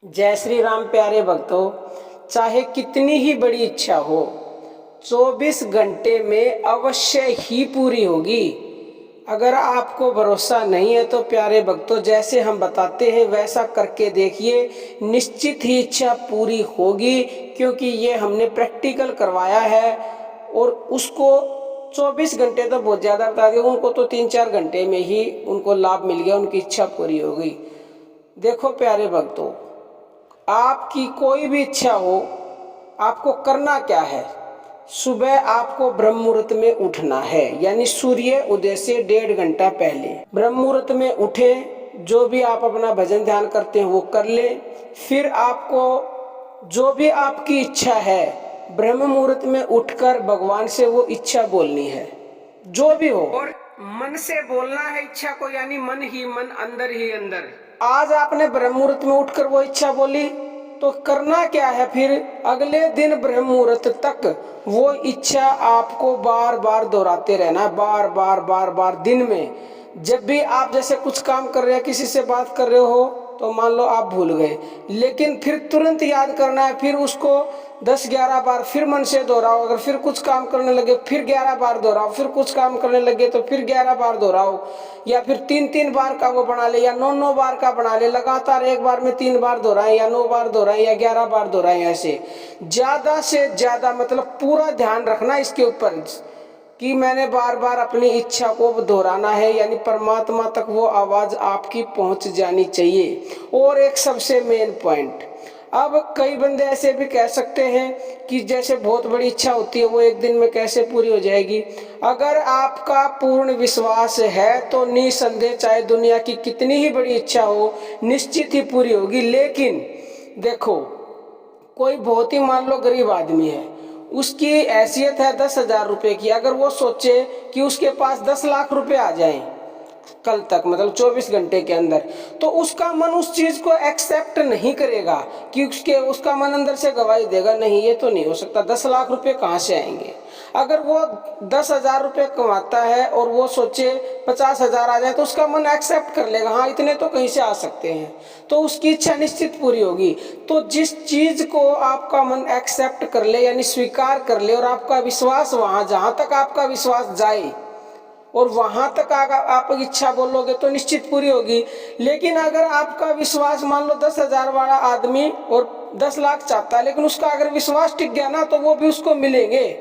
जय श्री राम प्यारे भक्तों, चाहे कितनी ही बड़ी इच्छा हो 24 घंटे में अवश्य ही पूरी होगी। अगर आपको भरोसा नहीं है तो प्यारे भक्तों, जैसे हम बताते हैं वैसा करके देखिए, निश्चित ही इच्छा पूरी होगी। क्योंकि ये हमने प्रैक्टिकल करवाया है और उसको 24 घंटे तो बहुत ज़्यादा बता दिया, उनको तो 3-4 घंटे में ही उनको लाभ मिल गया, उनकी इच्छा पूरी हो गई। देखो प्यारे भक्तों, आपकी कोई भी इच्छा हो, आपको करना क्या है? सुबह आपको ब्रह्म मुहूर्त में उठना है, यानी सूर्य उदय से 1.5 घंटा पहले ब्रह्म मुहूर्त में उठे। जो भी आप अपना भजन ध्यान करते हैं वो कर ले। फिर आपको जो भी आपकी इच्छा है ब्रह्म मुहूर्त में उठकर भगवान से वो इच्छा बोलनी है, जो भी हो, और मन से बोलना है इच्छा को, यानी मन ही मन, अंदर ही अंदर। आज आपने ब्रह्म मुहूर्त में उठकर वो इच्छा बोली तो करना क्या है? फिर अगले दिन ब्रह्म मुहूर्त तक वो इच्छा आपको बार बार दोहराते रहना, बार बार बार बार दिन में। जब भी आप जैसे कुछ काम कर रहे हैं, किसी से बात कर रहे हो, तो मान लो आप भूल गए, लेकिन फिर तुरंत याद करना है, फिर उसको 10-11 बार फिर मन से दोहराओ। अगर फिर कुछ काम करने लगे फिर 11 बार दोहराओ, फिर कुछ काम करने लगे तो फिर 11 बार दोहराओ, या फिर 3-3 बार का वो बना ले, या 9-9 बार का बना ले। लगातार एक बार में 3 बार दोहराएं, या 9 बार दोहराएं, या 11 बार दोहराएं। ऐसे ज्यादा से ज्यादा, मतलब पूरा ध्यान रखना इसके ऊपर कि मैंने बार बार अपनी इच्छा को दोहराना है, यानी परमात्मा तक वो आवाज आपकी पहुंच जानी चाहिए। और एक सबसे मेन पॉइंट, अब कई बंदे ऐसे भी कह सकते हैं कि जैसे बहुत बड़ी इच्छा होती है वो एक दिन में कैसे पूरी हो जाएगी। अगर आपका पूर्ण विश्वास है तो निसंदेह चाहे दुनिया की कितनी ही बड़ी इच्छा हो, निश्चित ही पूरी होगी। लेकिन देखो, कोई बहुत ही मान लो गरीब आदमी है, उसकी हैसियत है 10,000 रुपए की। अगर वो सोचे कि उसके पास 10 लाख रुपए आ जाएं कल तक, मतलब 24 घंटे के अंदर, तो उसका मन उस चीज को एक्सेप्ट नहीं करेगा, कि उसका मन अंदर से गवाही देगा, नहीं ये तो नहीं हो सकता, 10 लाख रुपए कहाँ से आएंगे। अगर वो 10,000 रुपये कमाता है और वो सोचे 50,000 आ जाए, तो उसका मन एक्सेप्ट कर लेगा, हाँ इतने तो कहीं से आ सकते हैं, तो उसकी इच्छा निश्चित पूरी होगी। तो जिस चीज को आपका मन एक्सेप्ट कर ले, यानी स्वीकार कर ले, और आपका विश्वास वहां, जहां तक आपका विश्वास जाए और वहां तक आप इच्छा बोलोगे तो निश्चित पूरी होगी। लेकिन अगर आपका विश्वास, मान लो 10,000 वाला आदमी और 10 लाख चाहता है, लेकिन उसका अगर विश्वास टिक गया ना, तो वो भी उसको मिलेंगे।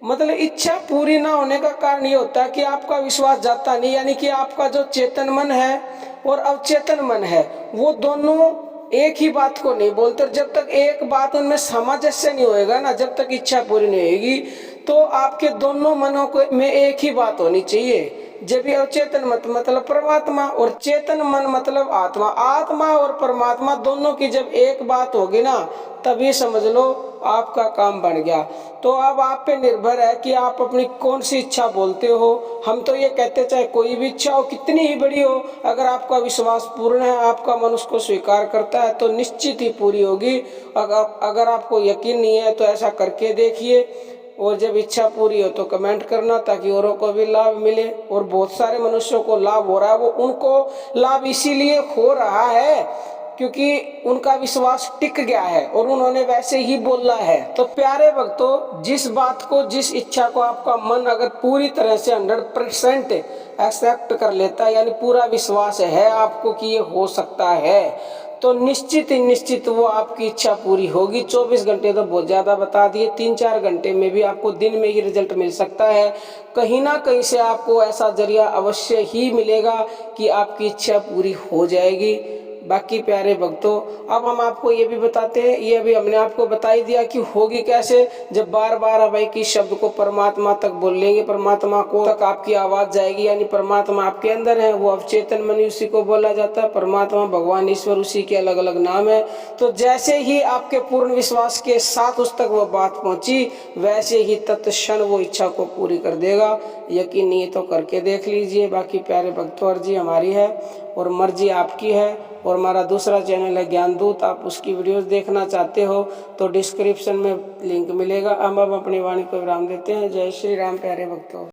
मतलब इच्छा पूरी ना होने का कारण ये होता है कि आपका विश्वास जाता नहीं, यानी कि आपका जो चेतन मन है और अवचेतन मन है, वो दोनों एक ही बात को नहीं बोलते। और जब तक एक बात उनमें सामंजस्य नहीं होएगा ना, जब तक इच्छा पूरी नहीं होगी, तो आपके दोनों मनों को में एक ही बात होनी चाहिए। जब ये अवचेतन मतलब परमात्मा, और चेतन मन मतलब आत्मा, आत्मा और परमात्मा दोनों की जब एक बात होगी ना, तभी समझ लो आपका काम बन गया। तो अब आप पे निर्भर है कि आप अपनी कौन सी इच्छा बोलते हो। हम तो ये कहते, चाहे कोई भी इच्छा हो, कितनी ही बड़ी हो, अगर आपका विश्वास पूर्ण है, आपका मन उसको स्वीकार करता है, तो निश्चित ही पूरी होगी। अगर आपको यकीन नहीं है तो ऐसा करके देखिए, और जब इच्छा पूरी हो तो कमेंट करना, ताकि औरों को भी लाभ मिले। और बहुत सारे मनुष्यों को लाभ हो रहा है, वो उनको लाभ इसीलिए हो रहा है क्योंकि उनका विश्वास टिक गया है और उन्होंने वैसे ही बोला है। तो प्यारे भक्तों, जिस बात को, जिस इच्छा को आपका मन अगर पूरी तरह से 100% एक्सेप्ट कर लेता है, यानी पूरा विश्वास है आपको कि ये हो सकता है, तो निश्चित वो आपकी इच्छा पूरी होगी। 24 घंटे तो बहुत ज़्यादा बता दिए, 3-4 घंटे में भी आपको दिन में ही रिजल्ट मिल सकता है। कहीं ना कहीं से आपको ऐसा जरिया अवश्य ही मिलेगा कि आपकी इच्छा पूरी हो जाएगी। बाकी प्यारे भक्तों, अब हम आपको ये भी बताते हैं, ये भी हमने आपको बता ही दिया कि होगी कैसे। जब बार बार अब एक ही शब्द को परमात्मा तक बोल लेंगे, परमात्मा को तक आपकी आवाज जाएगी, यानी परमात्मा आपके अंदर है, वो अवचेतन मन उसी को बोला जाता है। परमात्मा, भगवान, ईश्वर, उसी के अलग अलग नाम है। तो जैसे ही आपके पूर्ण विश्वास के साथ उस तक वो बात पहुंची, वैसे ही तत्क्षण वो इच्छा को पूरी कर देगा। यकीन नहीं है तो करके देख लीजिए। बाकी प्यारे भक्तों, अर्जी हमारी है और मर्जी आपकी है। और हमारा दूसरा चैनल है ज्ञान दूत, आप उसकी वीडियोस देखना चाहते हो तो डिस्क्रिप्शन में लिंक मिलेगा। अब अपनी वाणी को विराम देते हैं। जय श्री राम प्यारे भक्तों।